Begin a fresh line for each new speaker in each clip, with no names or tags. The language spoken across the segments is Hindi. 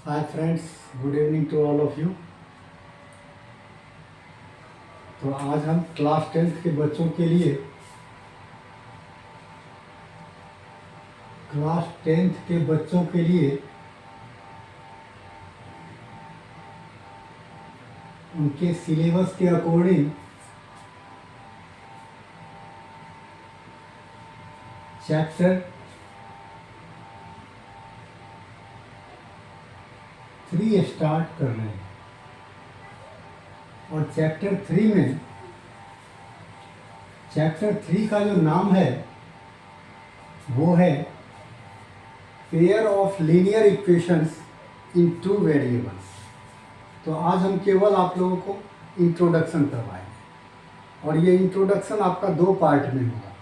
Hi friends, good evening to all of you. तो आज हम क्लास 10th के बच्चों के लिए उनके सिलेबस के अकॉर्डिंग चैप्टर 3 स्टार्ट कर रहे हैं। और चैप्टर 3 का जो नाम है वो है pair of linear equations in two variables. तो आज हम केवल आप लोगों को इंट्रोडक्शन करवाएंगे और ये इंट्रोडक्शन आपका 2 पार्ट में होगा।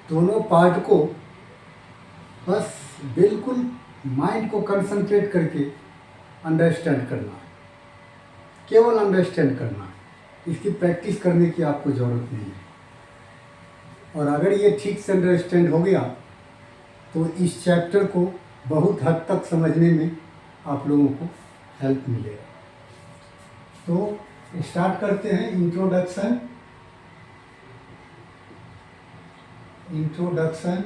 दोनों पार्ट को बस बिल्कुल माइंड को कंसंट्रेट करके अंडरस्टैंड करना है, केवल अंडरस्टैंड करना है। इसकी प्रैक्टिस करने की आपको ज़रूरत नहीं है। और अगर ये ठीक से अंडरस्टैंड हो गया तो इस चैप्टर को बहुत हद तक समझने में आप लोगों को हेल्प मिलेगा। तो स्टार्ट करते हैं। Introduction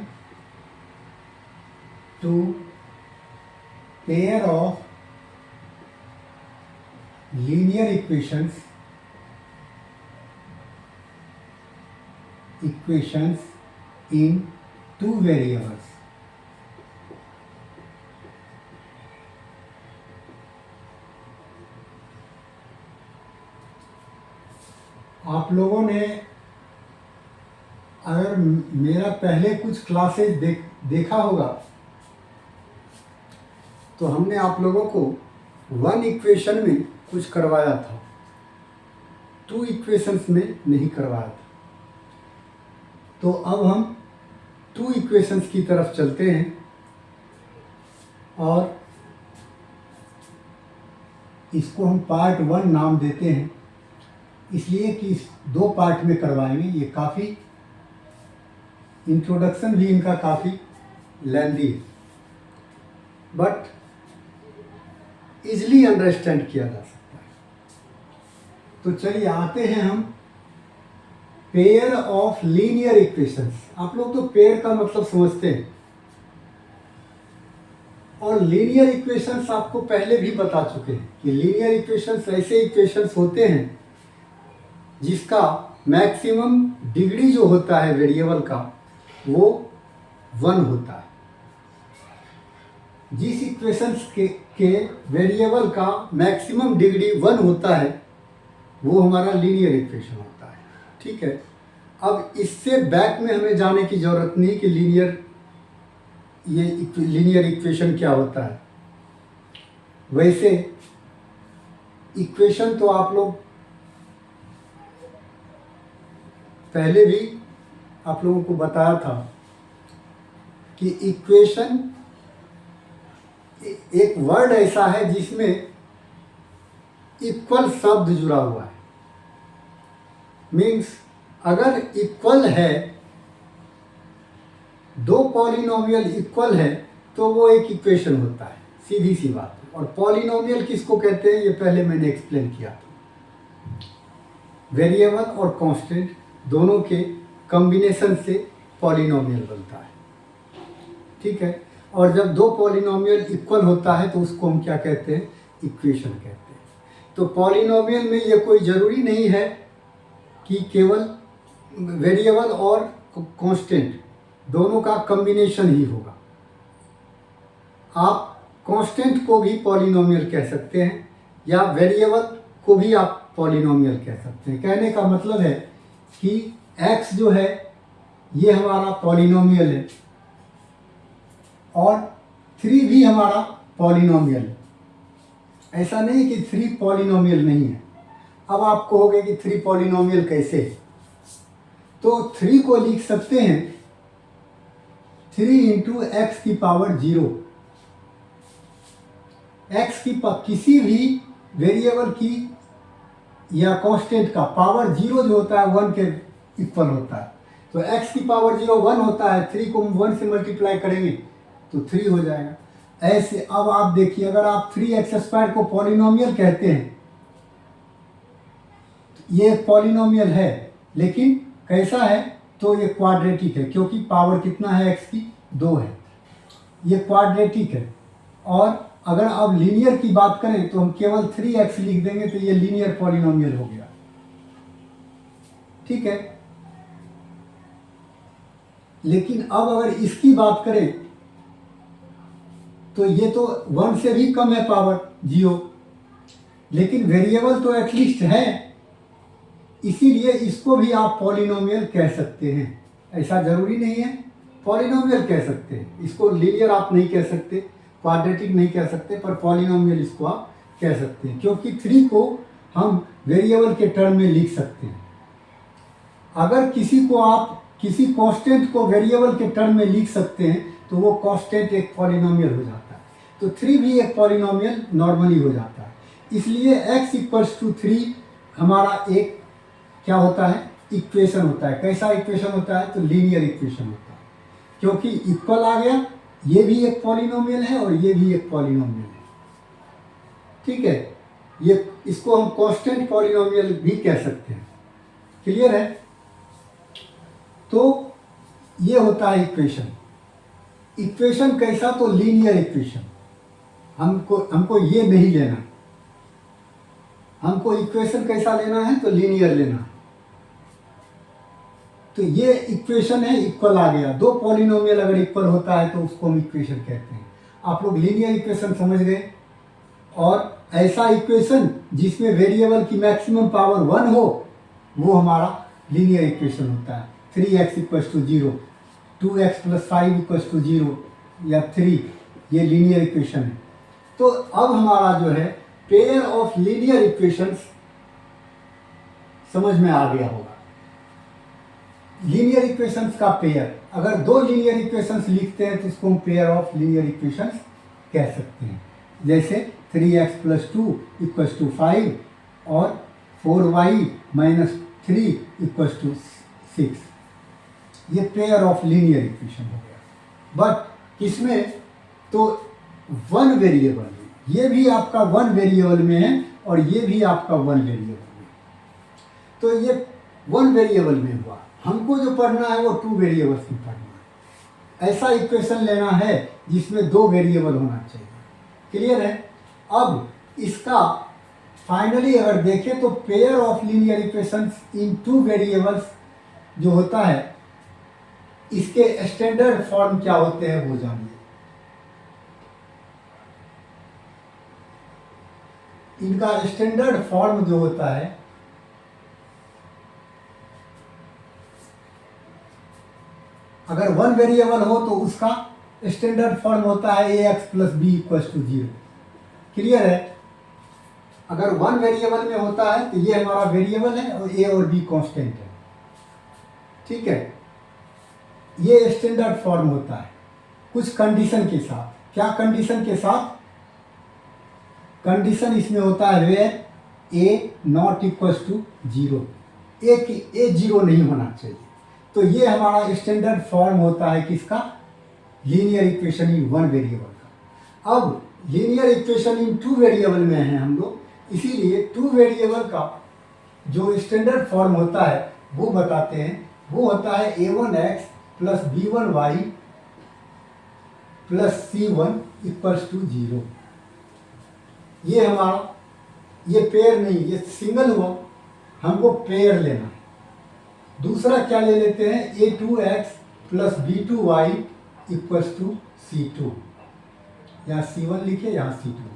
to pair of linear equations in 2 variables। आप लोगों ने अगर मेरा पहले कुछ क्लासेस देखा होगा तो हमने आप लोगों को 1 इक्वेशन में कुछ करवाया था, 2 इक्वेशंस में नहीं करवाया था। तो अब हम 2 इक्वेशंस की तरफ चलते हैं और इसको हम पार्ट 1 नाम देते हैं, इसलिए कि इस 2 पार्ट में करवाएंगे। ये काफ़ी इंट्रोडक्शन भी इनका काफ़ी लेंदी है, बट इजली अंडरस्टैंड किया जा सकता है। तो चलिए आते हैं हम पेयर ऑफ लीनियर इक्वेशंस। आप लोग तो पेयर का मतलब समझते हैं और लीनियर इक्वेशंस आपको पहले भी बता चुके हैं कि लीनियर इक्वेशंस ऐसे इक्वेशंस होते हैं जिसका मैक्सिमम डिग्री जो होता है वेरिएबल का वो 1 होता है। जिस इक्वेशंस के वेरिएबल का मैक्सिमम डिग्री 1 होता है वो हमारा लीनियर इक्वेशन होता है। ठीक है, अब इससे बैक में हमें जाने की ज़रूरत नहीं कि लीनियर इक्वेशन क्या होता है। वैसे इक्वेशन तो आप लोग पहले भी आप लोगों को बताया था कि इक्वेशन एक वर्ड ऐसा है जिसमें इक्वल शब्द जुड़ा हुआ है। मीन्स अगर इक्वल है, 2 पॉलिनोमियल इक्वल है तो वो एक इक्वेशन होता है, सीधी सी बात है। और पॉलिनोमियल किसको कहते हैं ये पहले मैंने एक्सप्लेन किया था। वेरिएबल और कांस्टेंट दोनों के कॉम्बिनेशन से पॉलिनोमियल बनता है। ठीक है, और जब 2 पॉलिनोमियल इक्वल होता है तो उसको हम क्या कहते हैं, इक्वेशन कहते हैं। तो पॉलिनोमियल में ये कोई ज़रूरी नहीं है कि केवल वेरिएबल और कांस्टेंट दोनों का कॉम्बिनेशन ही होगा। आप कांस्टेंट को भी पॉलिनोमियल कह सकते हैं या वेरिएबल को भी आप पॉलिनोमियल कह सकते हैं। कहने का मतलब है कि x जो है ये हमारा पॉलिनोमियल है और 3 भी हमारा पॉलिनोमियल है। ऐसा नहीं कि 3 पॉलिनोमियल नहीं है। अब आप कहोगे कि 3 पॉलिनोमियल कैसे, तो 3 को लिख सकते हैं 3 × x की पावर 0। x की किसी भी वेरिएबल की या कांस्टेंट का पावर 0 जो होता है 1 के इक्वल होता है। तो x की पावर 0 1 होता है, 3 को हम 1 से मल्टीप्लाई करेंगे तो 3 हो जाएगा। ऐसे अब आप देखिए, अगर आप 3x² को पॉलिनोमियल कहते हैं, ये एक पॉलिनोमियल है, लेकिन कैसा है, तो ये क्वाड्रेटिक है, क्योंकि पावर कितना है x की, 2 है, ये क्वाड्रेटिक है। और अगर अब लीनियर की बात करें तो हम केवल 3x लिख देंगे, तो ये लीनियर पॉलिनोमियल हो गया, ठीक है। लेकिन अब अगर इसकी बात करें तो ये तो 1 से भी कम है पावर 0, लेकिन वेरिएबल तो एटलीस्ट है, इसीलिए इसको भी आप पॉलिनोमियल कह सकते हैं। ऐसा जरूरी नहीं है, पॉलिनोमियल कह सकते हैं इसको, लीनियर आप नहीं कह सकते, क्वाड्रेटिक नहीं कह सकते, पर पॉलिनोमियल इसको आप कह सकते हैं, क्योंकि 3 को हम वेरिएबल के टर्म में लिख सकते हैं। अगर किसी कांस्टेंट को वेरिएबल के टर्म में लिख सकते हैं तो वो कांस्टेंट एक पॉलिनोमियल हो जाता है, तो 3 भी एक पॉलिनोमियल नॉर्मली हो जाता है। इसलिए x = 3 हमारा एक क्या होता है, इक्वेशन होता है। कैसा इक्वेशन होता है, तो लीनियर इक्वेशन होता है, क्योंकि इक्वल आ गया, ये भी एक पॉलिनोमियल है और ये भी एक पॉलिनोमियल है, ठीक है। ये इसको हम कांस्टेंट पॉलिनोमियल भी कह सकते हैं, क्लियर है। तो ये होता है इक्वेशन। इक्वेशन कैसा, तो लीनियर इक्वेशन। हमको ये नहीं लेना, हमको इक्वेशन कैसा लेना है, तो लीनियर लेना है। तो ये इक्वेशन है, इक्वल आ गया, 2 पॉलिनोमियल अगर इक्वल होता है तो उसको हम इक्वेशन कहते हैं। आप लोग लीनियर इक्वेशन समझ गए। और ऐसा इक्वेशन जिसमें वेरिएबल की मैक्सिमम पावर 1 हो, वो हमारा लीनियर इक्वेशन होता है। 3x = 0, 2x + 5 = 0 या 3, ये लीनियर इक्वेशन है। तो अब हमारा जो है पेयर ऑफ लीनियर इक्वेशंस समझ में आ गया होगा। लीनियर इक्वेशंस का पेयर, अगर 2 लीनियर इक्वेशंस लिखते हैं तो उसको हम पेयर ऑफ लीनियर इक्वेशंस कह सकते हैं। जैसे 3x + 2 = 5 और 4y - 3 = 6, ये पेयर ऑफ लीनियर इक्वेशन हो गया। बट किसमें, तो 1 वेरिएबल में, ये भी आपका 1 वेरिएबल में है और ये भी आपका 1 वेरिएबल में। तो ये 1 वेरिएबल में हुआ, हमको जो पढ़ना है वो 2 वेरिएबल्स में पढ़ना है। ऐसा इक्वेशन लेना है जिसमें 2 वेरिएबल होना चाहिए, क्लियर है। अब इसका फाइनली अगर देखें तो pair of linear equations in 2 variables जो होता है, इसके स्टैंडर्ड फॉर्म क्या होते हैं वो जानिए। इनका स्टैंडर्ड फॉर्म जो होता है, अगर 1 वेरिएबल हो तो उसका स्टैंडर्ड फॉर्म होता है ax + b = 0, क्लियर है। अगर 1 वेरिएबल में होता है तो ये हमारा वेरिएबल है और a और b कांस्टेंट है, ठीक है। ये स्टैंडर्ड फॉर्म होता है कुछ कंडीशन के साथ। क्या कंडीशन के साथ, कंडीशन इसमें होता है वेयर a ≠ = 0, a 0 नहीं होना चाहिए। तो ये हमारा स्टैंडर्ड फॉर्म होता है किसका, लीनियर इक्वेशन इन 1 वेरिएबल का। अब लीनियर इक्वेशन इन 2 वेरिएबल में है हम लोग, इसीलिए 2 वेरिएबल का जो स्टैंडर्ड फॉर्म होता है वो बताते हैं। वो होता है a1x + b1y + c1 = 0। ये हमारा, ये पेयर नहीं, ये सिंगल हुआ, हमको पेयर लेना है। दूसरा क्या ले लेते हैं, a2x + b2y = c2, यहाँ c1 लिखे, यहाँ c2 लिखे।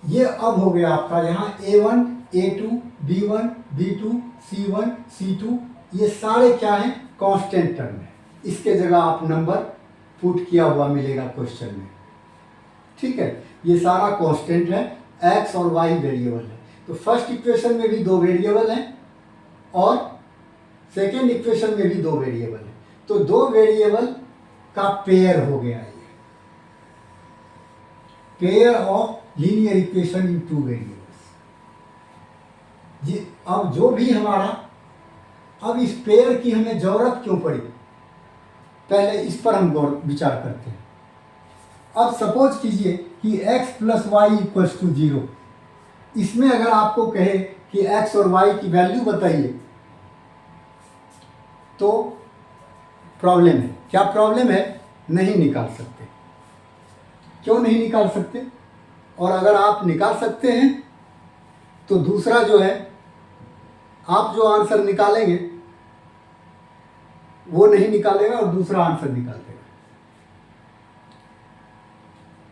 ये अब हो गया आपका, यहाँ a1 a2 b1 b2 c1 c2, ये सारे क्या हैं, कांस्टेंट टर्म है। इसके जगह आप नंबर पुट किया हुआ मिलेगा क्वेश्चन में, ठीक है। ये सारा कांस्टेंट है, x और y वेरिएबल है। तो फर्स्ट इक्वेशन में भी 2 वेरिएबल हैं और सेकेंड इक्वेशन में भी 2 वेरिएबल हैं। तो 2 वेरिएबल का पेयर हो गया ये, pair of linear equation in 2 variables. अब जो भी हमारा, अब इस पेयर की हमें जरूरत क्यों पड़ी, पहले इस पर हम गौर विचार करते हैं। अब सपोज कीजिए कि x plus Y equals to 0। इसमें अगर आपको कहे कि x और y की वैल्यू बताइए तो प्रॉब्लम है। क्या प्रॉब्लम है? नहीं निकाल सकते। क्यों नहीं निकाल सकते? और अगर आप निकाल सकते हैं तो दूसरा जो है, आप जो आंसर निकालेंगे वो नहीं निकालेगा और दूसरा आंसर निकाल देगा।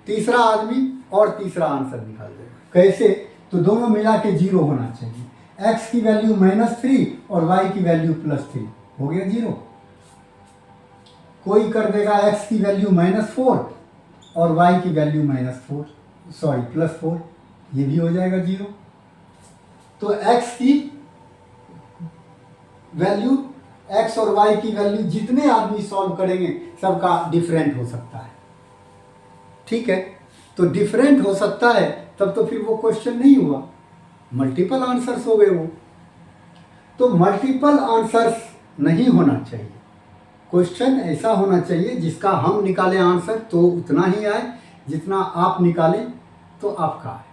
तीसरा आदमी और तीसरा आंसर निकाल देगा। कैसे? तो दोनों मिला के 0 होना चाहिए। x की वैल्यू -3 और y की वैल्यू +3, हो गया 0। कोई कर देगा x की वैल्यू -4 और y की वैल्यू +4, ये भी हो जाएगा 0। तो x की वैल्यू, x और y की वैल्यू जितने आदमी सॉल्व करेंगे सबका डिफरेंट हो सकता है। ठीक है, तो डिफरेंट हो सकता है, तब तो फिर वो क्वेश्चन नहीं हुआ, मल्टीपल आंसर्स हो गए वो। तो मल्टीपल आंसर्स नहीं होना चाहिए। क्वेश्चन ऐसा होना चाहिए जिसका हम निकालें आंसर तो उतना ही आए, जितना आप निकालें तो आपका आए।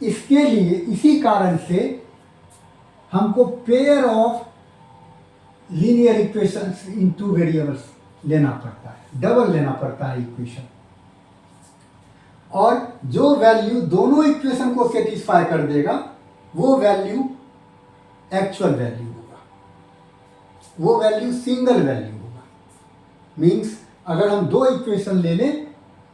इसके लिए, इसी कारण से हमको pair of linear equations in 2 variables लेना पड़ता है, डबल लेना पड़ता है इक्वेशन। और जो वैल्यू दोनों इक्वेशन को सेटिस्फाई कर देगा वो वैल्यू एक्चुअल वैल्यू होगा, वो वैल्यू सिंगल वैल्यू होगा। मीन्स अगर हम 2 इक्वेशन ले लें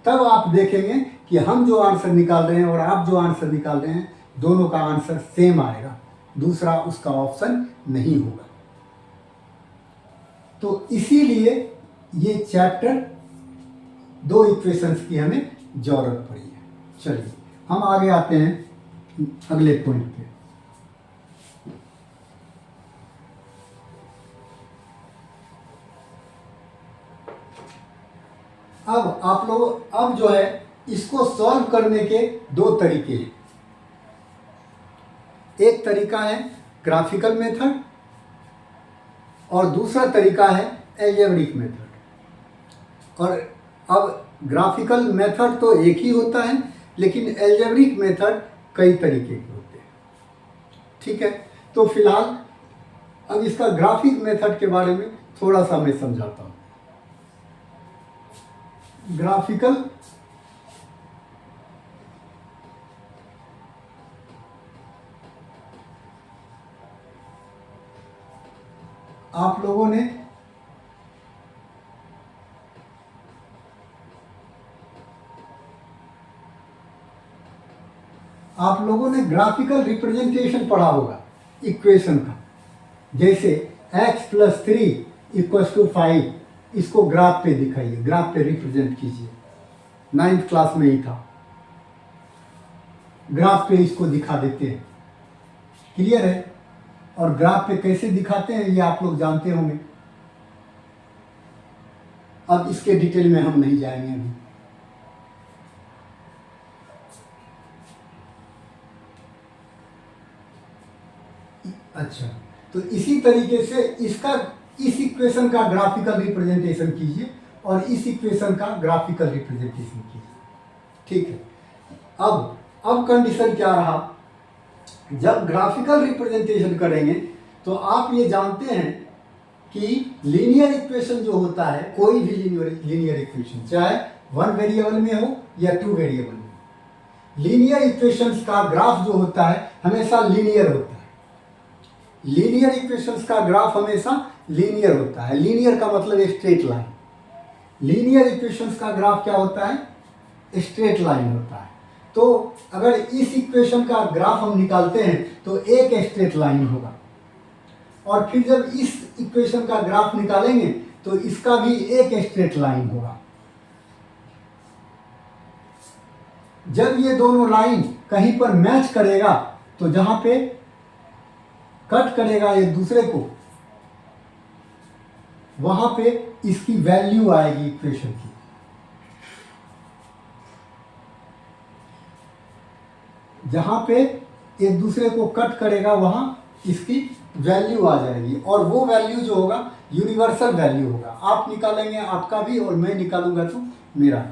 तब आप देखेंगे कि हम जो आंसर निकाल रहे हैं और आप जो आंसर निकाल रहे हैं दोनों का आंसर सेम आएगा, दूसरा उसका ऑप्शन नहीं होगा। तो इसीलिए ये चैप्टर 2 इक्वेशंस की हमें जरूरत पड़ी है। चलिए हम आगे आते हैं अगले पॉइंट पे। अब आप लोग, अब जो है इसको सॉल्व करने के 2 तरीके हैं। एक तरीका है ग्राफिकल मेथड और दूसरा तरीका है एल्जेब्रिक मेथड। और अब ग्राफिकल मेथड तो एक ही होता है, लेकिन एल्जेब्रिक मेथड कई तरीके के होते हैं। ठीक है, तो फिलहाल अब इसका ग्राफिक मेथड के बारे में थोड़ा सा मैं समझाता हूँ। ग्राफिकल आप लोगों ने ग्राफिकल रिप्रेजेंटेशन पढ़ा होगा इक्वेशन का। जैसे x + 3 = 5, इसको ग्राफ पे दिखाइए, ग्राफ पे रिप्रेजेंट कीजिए। 9th क्लास में ही था, ग्राफ पे इसको दिखा देते हैं। क्लियर है? और ग्राफ पे कैसे दिखाते हैं ये आप लोग जानते होंगे। अब इसके डिटेल में हम नहीं जाएंगे अभी। अच्छा, तो इसी तरीके से इस इक्वेशन का ग्राफिकल रिप्रेजेंटेशन कीजिए और इस इक्वेशन का ग्राफिकल रिप्रेजेंटेशन कीजिए। ठीक है, अब कंडीशन क्या रहा? जब ग्राफिकल रिप्रेजेंटेशन करेंगे तो आप ये जानते हैं कि लीनियर इक्वेशन जो होता है, कोई भी लीनियर इक्वेशन चाहे 1 वेरिएबल में हो या 2 वेरिएबल में, लीनियर इक्वेशंस का ग्राफ जो होता है हमेशा लीनियर होता है। लीनियर इक्वेशंस का ग्राफ हमेशा लीनियर होता है। लीनियर का मतलब स्ट्रेट लाइन। लीनियर इक्वेशंस का ग्राफ क्या होता है? स्ट्रेट लाइन होता है। तो अगर इस इक्वेशन का ग्राफ हम निकालते हैं तो एक स्ट्रेट लाइन होगा, और फिर जब इस इक्वेशन का ग्राफ निकालेंगे तो इसका भी एक स्ट्रेट लाइन होगा। जब ये दोनों लाइन कहीं पर मैच करेगा तो जहां पे कट करेगा एक दूसरे को, वहां पे इसकी वैल्यू आएगी इक्वेशन की। जहां पे एक दूसरे को कट करेगा वहां इसकी वैल्यू आ जाएगी, और वो वैल्यू जो होगा यूनिवर्सल वैल्यू होगा। आप निकालेंगे आपका भी और मैं निकालूंगा तो मेरा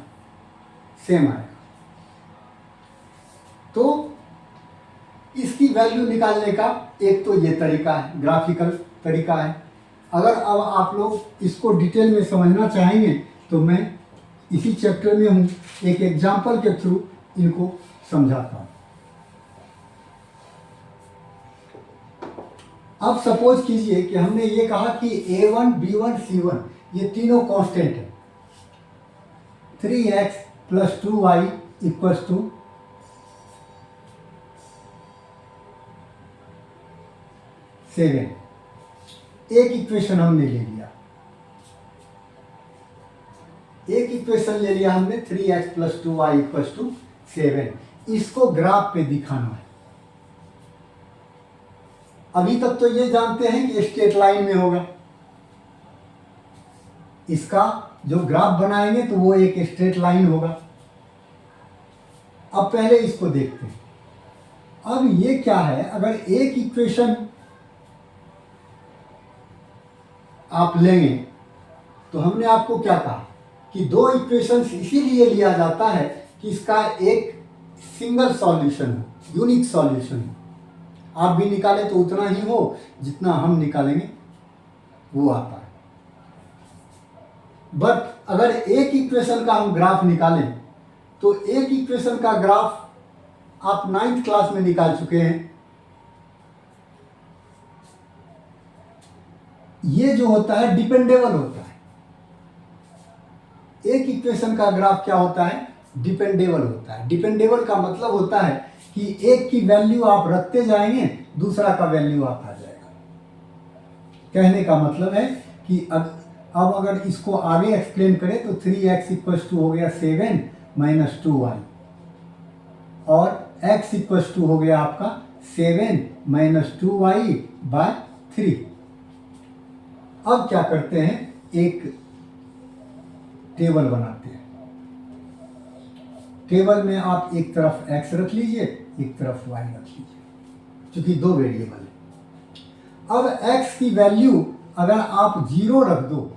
सेम आएगा। तो इसकी वैल्यू निकालने का एक तो ये तरीका है, ग्राफिकल तरीका है। अगर अब आप लोग इसको डिटेल में समझना चाहेंगे तो मैं इसी चैप्टर में हूँ, एक एग्जाम्पल के थ्रू इनको समझाता हूँ। अब सपोज कीजिए कि हमने ये कहा कि A1, B1, C1 ये तीनों कांस्टेंट है। 3x + 2y = 7। एक इक्वेशन हमने ले लिया, एक इक्वेशन ले लिया हमने 3x + 2y = 7। इसको ग्राफ पे दिखाना है। अभी तक तो ये जानते हैं कि स्ट्रेट लाइन में होगा, इसका जो ग्राफ बनाएंगे तो वो एक स्ट्रेट लाइन होगा। अब पहले इसको देखते हैं। अब ये क्या है, अगर एक इक्वेशन आप लेंगे तो हमने आपको क्या कहा कि दो इक्वेशंस इसीलिए लिया जाता है कि इसका एक सिंगल सॉल्यूशन हो, यूनिक सॉल्यूशन हो। आप भी निकालें तो उतना ही हो जितना हम निकालेंगे वो आता है। बट अगर एक इक्वेशन का हम ग्राफ निकालें तो एक इक्वेशन का ग्राफ आप 9th क्लास में निकाल चुके हैं। ये जो होता है डिपेंडेबल होता है। एक इक्वेशन का ग्राफ क्या होता है, डिपेंडेबल होता है। डिपेंडेबल का मतलब होता है कि एक की वैल्यू आप रखते जाएंगे, दूसरा का वैल्यू आता जाएगा। कहने का मतलब है कि अब अगर इसको आगे एक्सप्लेन करें तो 3x = हो गया 7 - 2y, और x = हो गया आपका 7 - 2y/3। अब क्या करते हैं, एक टेबल बनाते हैं। टेबल में आप एक तरफ x रख लीजिए, एक तरफ y रख लीजिए, क्योंकि दो वेरिएबल है। अब x की वैल्यू अगर आप 0 रख दो,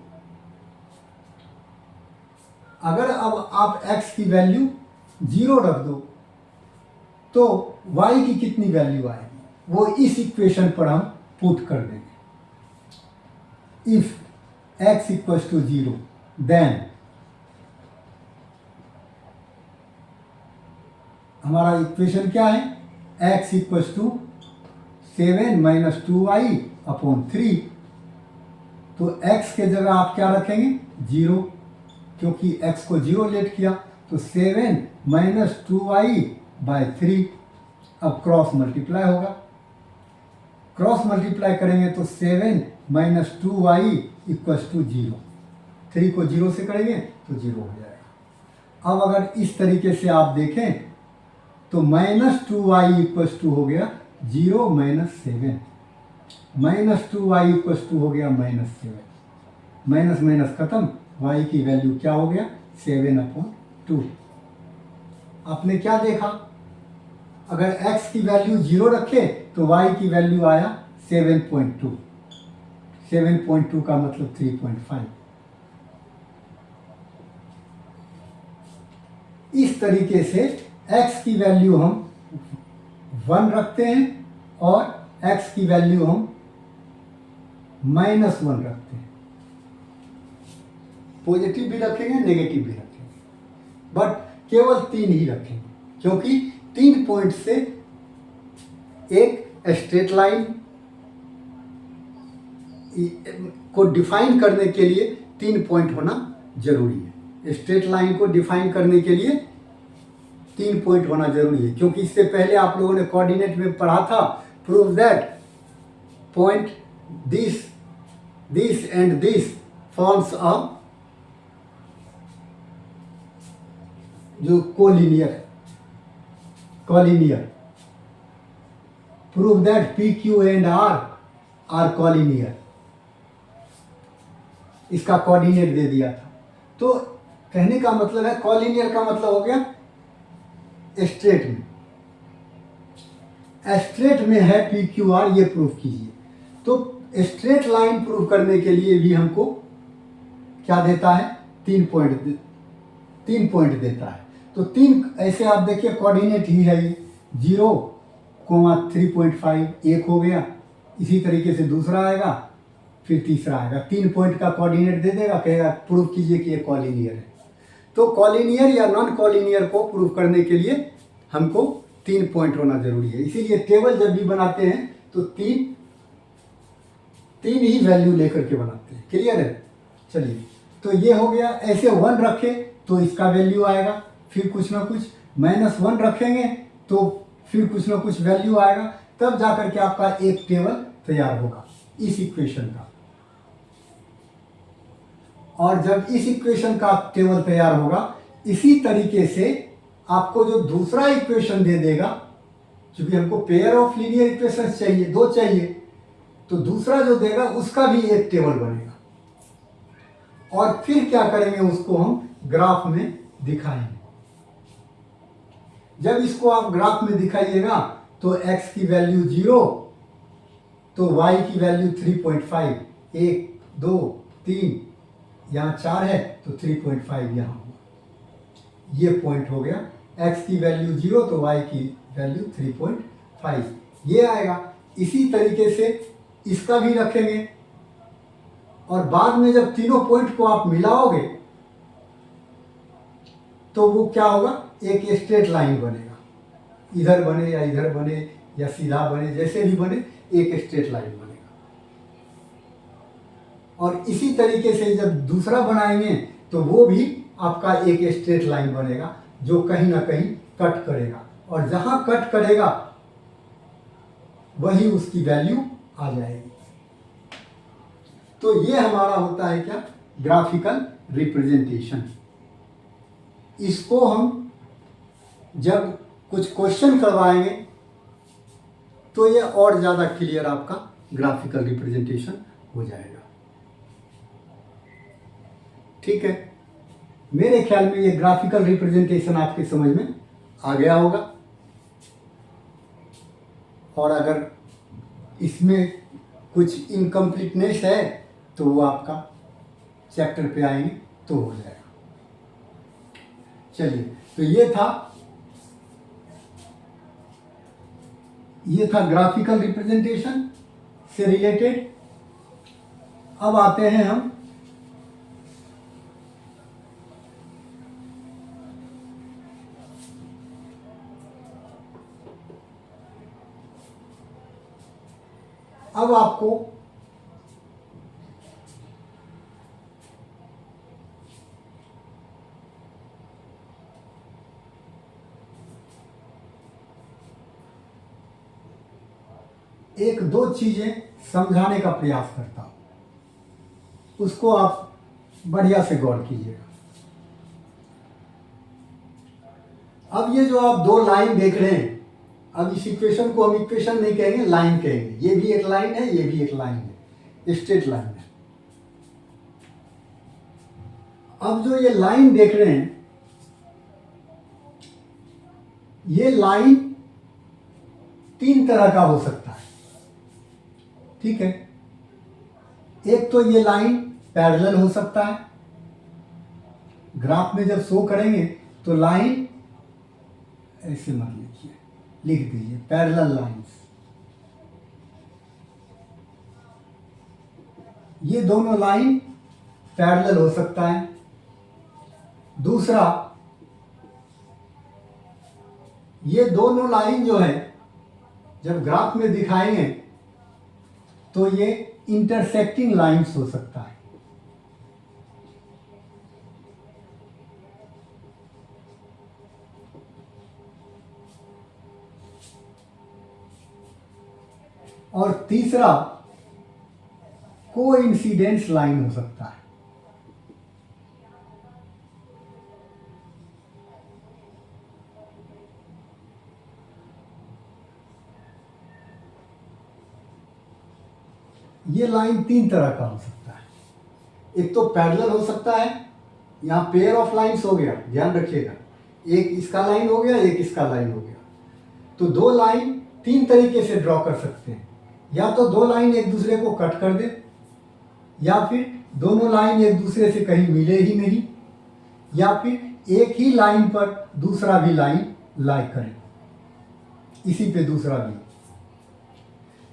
अगर अब आप x की वैल्यू 0 रख दो तो y की कितनी वैल्यू आएगी, वो इस इक्वेशन पर हम पुट कर देंगे। इफ x = 0 देन हमारा इक्वेशन क्या है, x = 7 - 2y/3। तो x के जगह आप क्या रखेंगे, 0, क्योंकि x को 0 लेट किया। तो 7 - 2y/3। अब क्रॉस मल्टीप्लाई होगा, क्रॉस मल्टीप्लाई करेंगे तो 7 - 2y = 0। 3 को 0 से करेंगे तो 0 हो जाएगा। अब अगर इस तरीके से आप देखें तो -2y = हो गया 0 - 7, -2y = हो गया -7। माइनस माइनस खत्म, y की वैल्यू क्या हो गया, 7/2। आपने क्या देखा, अगर x की वैल्यू 0 रखे तो y की वैल्यू आया 7.2। 7.2 का मतलब 3.5। इस तरीके से x की वैल्यू हम 1 रखते हैं और x की वैल्यू हम -1 रखते हैं। पॉजिटिव भी रखेंगे, नेगेटिव भी रखेंगे, बट केवल 3 ही रखेंगे, क्योंकि 3 पॉइंट से एक स्ट्रेट लाइन को डिफाइन करने के लिए 3 पॉइंट होना जरूरी है। स्ट्रेट लाइन को डिफाइन करने के लिए 3 पॉइंट होना जरूरी है, क्योंकि इससे पहले आप लोगों ने कोऑर्डिनेट में पढ़ा था, prove that point this and this forms a जो collinear, prove that PQ and R are collinear. इसका कोऑर्डिनेट दे दिया था। तो कहने का मतलब है, कोलिनियर का मतलब हो गया स्ट्रेट में, स्ट्रेट में है पी क्यू आर, ये प्रूफ कीजिए। तो स्ट्रेट लाइन प्रूफ करने के लिए भी हमको क्या देता है, 3 पॉइंट देता है। तो 3 ऐसे आप देखिए कोऑर्डिनेट ही है ये, 0,3.5 एक हो गया, इसी तरीके से दूसरा आएगा, फिर तीसरा आएगा। 3 पॉइंट का कोऑर्डिनेट दे देगा, कहेगा प्रूफ कीजिए कि ये कॉलिनियर है। तो कॉलिनियर या नॉन कॉलिनियर को प्रूफ करने के लिए हमको 3 पॉइंट होना जरूरी है। इसीलिए टेबल जब भी बनाते हैं तो तीन ही वैल्यू लेकर के बनाते हैं। क्लियर है? चलिए, तो ये हो गया। ऐसे 1 रखे तो इसका वैल्यू आएगा, फिर कुछ ना कुछ -1 रखेंगे तो फिर कुछ ना कुछ वैल्यू आएगा, तब जाकर के आपका एक टेबल तैयार होगा इस इक्वेशन का। और जब इस इक्वेशन का टेबल तैयार होगा, इसी तरीके से आपको जो दूसरा इक्वेशन दे देगा, क्योंकि हमको पेयर ऑफ लीनियर इक्वेशंस चाहिए, 2 चाहिए, तो दूसरा जो देगा उसका भी एक टेबल बनेगा। और फिर क्या करेंगे, उसको हम ग्राफ में दिखाएंगे। जब इसको आप ग्राफ में दिखाइएगा तो x की वैल्यू 0, तो y की वैल्यू 3.5, 1 2 3, यहाँ 4 है तो 3.5 यहाँ हुआ, ये पॉइंट हो गया। x की वैल्यू 0 तो y की वैल्यू 3.5 ये आएगा। इसी तरीके से इसका भी रखेंगे, और बाद में जब तीनों पॉइंट को आप मिलाओगे तो वो क्या होगा, एक स्ट्रेट लाइन बनेगा। इधर बने या इधर बने या सीधा बने, जैसे भी बने एक स्ट्रेट लाइन बनेगा। और इसी तरीके से जब दूसरा बनाएंगे तो वो भी आपका एक स्ट्रेट लाइन बनेगा, जो कहीं ना कहीं कट करेगा, और जहां कट करेगा वही उसकी वैल्यू आ जाएगी। तो ये हमारा होता है क्या, ग्राफिकल रिप्रेजेंटेशन। इसको हम जब कुछ क्वेश्चन करवाएंगे तो ये और ज़्यादा क्लियर आपका ग्राफिकल रिप्रेजेंटेशन हो जाएगा। ठीक है, मेरे ख्याल में ये ग्राफिकल रिप्रेजेंटेशन आपके समझ में आ गया होगा। और अगर इसमें कुछ इनकम्प्लीटनेस है तो वो आपका चैप्टर पे आएंगे तो हो जाएगा। चलिए, तो ये था ग्राफिकल रिप्रेजेंटेशन से रिलेटेड। अब आते हैं हम अब आपको एक दो चीजें समझाने का प्रयास करता हूं, उसको आप बढ़िया से गौर कीजिएगा। अब ये जो आप 2 लाइन देख रहे हैं, अब इस इक्वेशन को हम इक्वेशन नहीं कहेंगे, लाइन कहेंगे। ये भी एक लाइन है, ये भी एक लाइन है, स्ट्रेट लाइन है। अब जो ये लाइन देख रहे हैं, ये लाइन 3 तरह का हो सकता है। ठीक है, एक तो ये लाइन पैरेलल हो सकता है। ग्राफ में जब शो करेंगे तो लाइन ऐसे मत लिखिए, लिख दीजिए पैरेलल लाइंस। ये दोनों लाइन पैरेलल हो सकता है। दूसरा, ये दोनों लाइन जो है जब ग्राफ में दिखाएंगे तो ये इंटरसेक्टिंग लाइंस हो सकता है। और तीसरा, कोइंसिडेंस लाइन हो सकता है। ये लाइन 3 तरह का हो सकता है। एक तो पैरेलल हो सकता है, यहाँ पेयर ऑफ लाइंस हो गया, ध्यान रखिएगा, एक इसका लाइन हो गया, एक इसका लाइन हो गया, तो 2 लाइन तीन तरीके से ड्रॉ कर सकते हैं। या तो दो लाइन एक दूसरे को कट कर दे, या फिर दोनों लाइन एक दूसरे से कहीं मिले ही नहीं, या फिर एक ही लाइन पर दूसरा भी लाइन लाई करे, इसी पे दूसरा भी।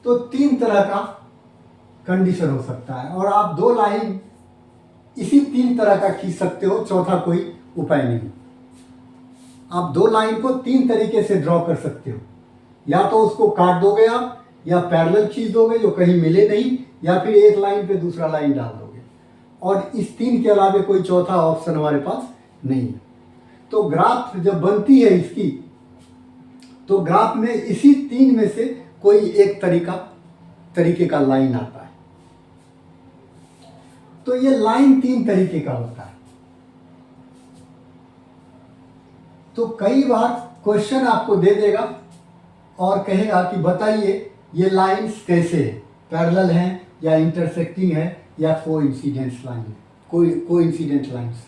तो तीन तरह का कंडीशन हो सकता है, और आप दो लाइन इसी तीन तरह का खींच सकते हो, चौथा कोई उपाय नहीं। आप दो लाइन को तीन तरीके से ड्रॉ कर सकते हो, या तो उसको काट दोगे आप, या पैरेलल खींच दोगे जो कहीं मिले नहीं, या फिर एक लाइन पे दूसरा लाइन डाल दोगे, और इस तीन के अलावा कोई चौथा ऑप्शन हमारे पास नहीं है। तो ग्राफ जब बनती है इसकी, तो ग्राफ में इसी तीन में से कोई एक तरीके का लाइन आता है। तो ये लाइन तीन तरीके का होता है। तो कई बार क्वेश्चन आपको दे देगा और कहेगा कि बताइए ये लाइंस कैसे है, पैरेलल हैं या इंटरसेक्टिंग है या कोइंसिडेंस लाइन है, कोइंसिडेंट लाइंस।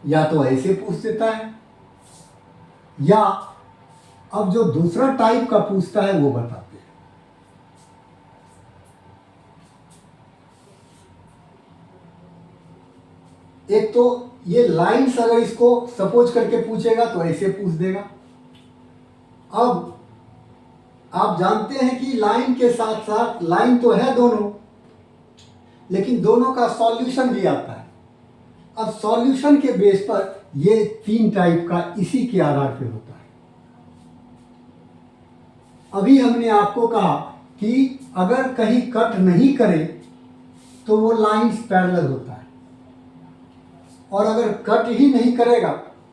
या तो ऐसे पूछ देता है, या अब जो दूसरा टाइप का पूछता है वो बताते हैं। एक तो ये लाइंस अगर इसको सपोज करके पूछेगा तो ऐसे पूछ देगा। अब आप जानते हैं कि लाइन के साथ साथ लाइन तो है दोनों, लेकिन दोनों का सॉल्यूशन भी आता है। अब सॉल्यूशन के बेस पर ये तीन टाइप का इसी के आधार पे होता है। अभी हमने आपको कहा कि अगर कहीं कट नहीं करे तो वो लाइंस पैरेलल होता है, और अगर कट ही नहीं करेगा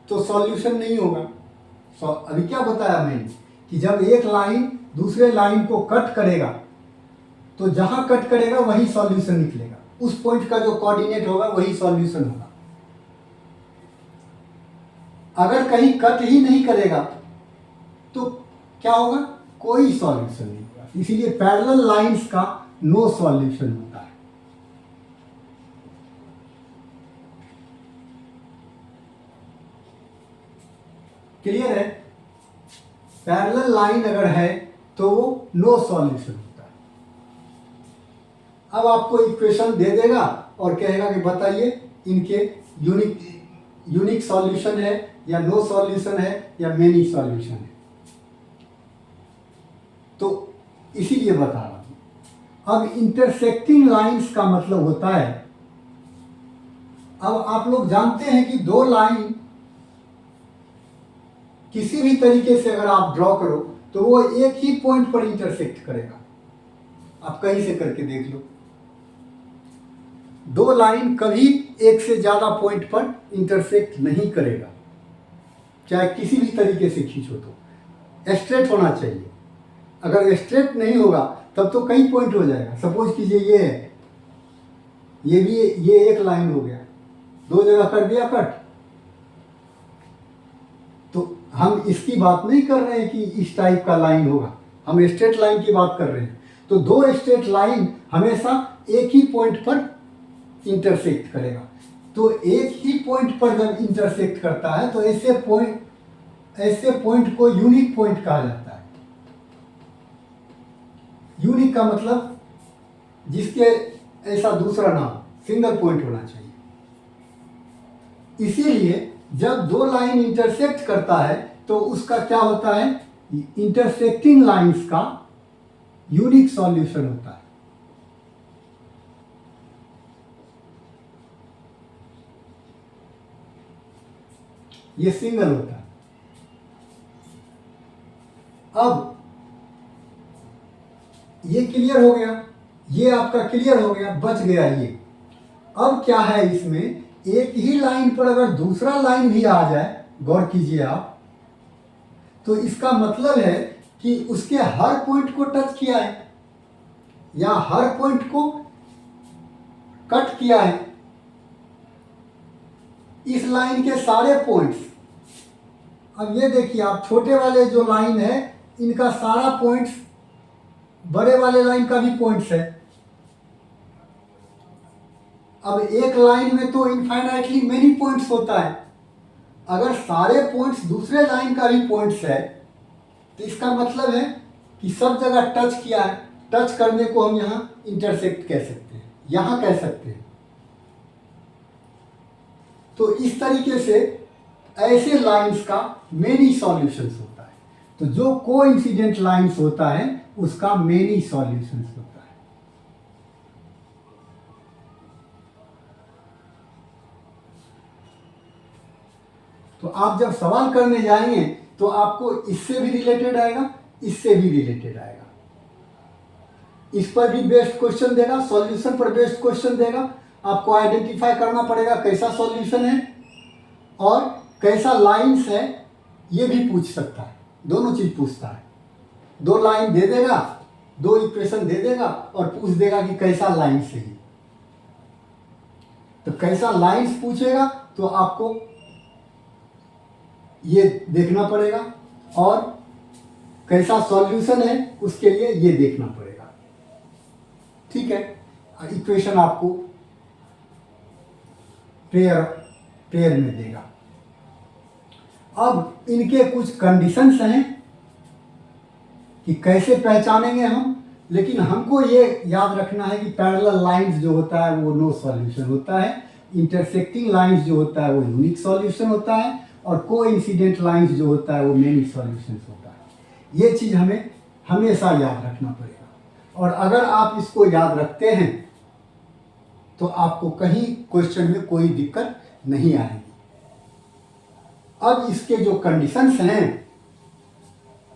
तो सॉल्यूशन नहीं होगा। अभी क्या बताया मैंने कि जब एक लाइन दूसरे लाइन को कट करेगा तो जहां कट करेगा वही सॉल्यूशन निकलेगा, उस पॉइंट का जो कोऑर्डिनेट होगा वही सॉल्यूशन होगा। अगर कहीं कट ही नहीं करेगा तो क्या होगा, कोई सॉल्यूशन नहीं होगा। इसीलिए पैरेलल लाइंस का नो सॉल्यूशन होता है। क्लियर है? पैरेलल लाइन अगर है तो वो नो सॉल्यूशन होता है। अब आपको इक्वेशन दे देगा और कहेगा कि बताइए इनके यूनिक सॉल्यूशन है या नो सॉल्यूशन है या मेनी सॉल्यूशन है। तो इसीलिए बता रहा हूं। अब इंटरसेक्टिंग लाइंस का मतलब होता है, अब आप लोग जानते हैं कि दो लाइन किसी भी तरीके से अगर आप ड्रॉ करो तो वो एक ही पॉइंट पर इंटरसेक्ट करेगा। आप कहीं से करके देख लो, दो लाइन कभी एक से ज्यादा पॉइंट पर इंटरसेक्ट नहीं करेगा, चाहे किसी भी तरीके से खींचो तो स्ट्रेट होना चाहिए। अगर स्ट्रेट नहीं होगा तब तो कई पॉइंट हो जाएगा। सपोज कीजिए ये है, ये भी, ये एक लाइन हो गया, दो जगह कर दिया कट। तो हम इसकी बात नहीं कर रहे हैं कि इस टाइप का लाइन होगा, हम स्ट्रेट लाइन की बात कर रहे हैं। तो दो स्ट्रेट लाइन हमेशा एक ही पॉइंट पर इंटरसेक्ट करेगा। तो एक ही पॉइंट पर जब इंटरसेक्ट करता है तो ऐसे पॉइंट को यूनिक पॉइंट कहा जाता है। यूनिक का मतलब जिसके ऐसा दूसरा नाम, सिंगल पॉइंट होना चाहिए। इसीलिए जब दो लाइन इंटरसेक्ट करता है तो उसका क्या होता है, इंटरसेक्टिंग लाइंस का यूनिक सॉल्यूशन होता है। ये सिंगल होता है। अब ये क्लियर हो गया, ये आपका क्लियर हो गया, बच गया ये। अब क्या है, इसमें एक ही लाइन पर अगर दूसरा लाइन भी आ जाए, गौर कीजिए आप, तो इसका मतलब है कि उसके हर पॉइंट को टच किया है या हर पॉइंट को कट किया है। इस लाइन के सारे पॉइंट्स, अब ये देखिए आप, छोटे वाले जो लाइन है इनका सारा पॉइंट्स बड़े वाले लाइन का भी पॉइंट्स है। अब एक लाइन में तो इनफाइनाइटली मेनी पॉइंट्स होता है। अगर सारे पॉइंट्स दूसरे लाइन का भी पॉइंट्स है तो इसका मतलब है कि सब जगह टच किया है, टच करने को हम यहाँ इंटरसेक्ट कह सकते हैं, यहाँ कह सकते हैं। तो इस तरीके से ऐसे लाइंस का मेनी सॉल्यूशंस होता है। तो जो कोइंसिडेंट लाइंस होता है उसका मेनी सॉल्यूशंस होता है। तो आप जब सवाल करने जाएंगे तो आपको इससे भी रिलेटेड आएगा, इससे भी रिलेटेड आएगा, इस पर भी बेस्ड क्वेश्चन देगा, सॉल्यूशन पर बेस्ड क्वेश्चन देगा। आपको आइडेंटिफाई करना पड़ेगा कैसा सॉल्यूशन है और कैसा लाइंस है, ये भी पूछ सकता है, दोनों चीज पूछता है। 2 लाइन दे देगा, 2 इक्वेशन दे देगा और पूछ देगा कि कैसा लाइंस है ये। तो कैसा लाइंस पूछेगा तो आपको ये देखना पड़ेगा और कैसा सॉल्यूशन है उसके लिए ये देखना पड़ेगा। ठीक है, इक्वेशन आपको पेयर में देगा। अब इनके कुछ कंडीशंस हैं कि कैसे पहचानेंगे हम, लेकिन हमको ये याद रखना है कि पैरेलल लाइंस जो होता है वो नो सॉल्यूशन होता है, इंटरसेक्टिंग लाइंस जो होता है वो यूनिक सॉल्यूशन होता है और कोइंसिडेंट लाइंस जो होता है वो मेनी सॉल्यूशंस होता है। ये चीज़ हमें हमेशा याद रखना पड़ेगा और अगर आप इसको याद रखते हैं तो आपको कहीं क्वेश्चन में कोई दिक्कत नहीं आएगी। अब इसके जो कंडीशंस हैं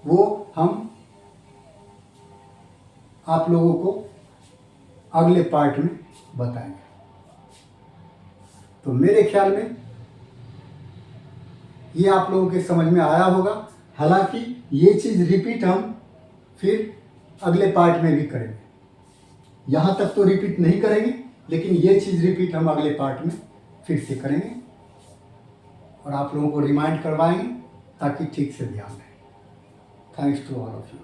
वो हम आप लोगों को अगले पार्ट में बताएंगे। तो मेरे ख्याल में ये आप लोगों के समझ में आया होगा। हालांकि ये चीज़ रिपीट हम फिर अगले पार्ट में भी करेंगे, यहाँ तक तो रिपीट नहीं करेंगे, लेकिन ये चीज़ रिपीट हम अगले पार्ट में फिर से करेंगे और आप लोगों को रिमाइंड करवाएंगे ताकि ठीक से ध्यान रहे। Thanks to all of you.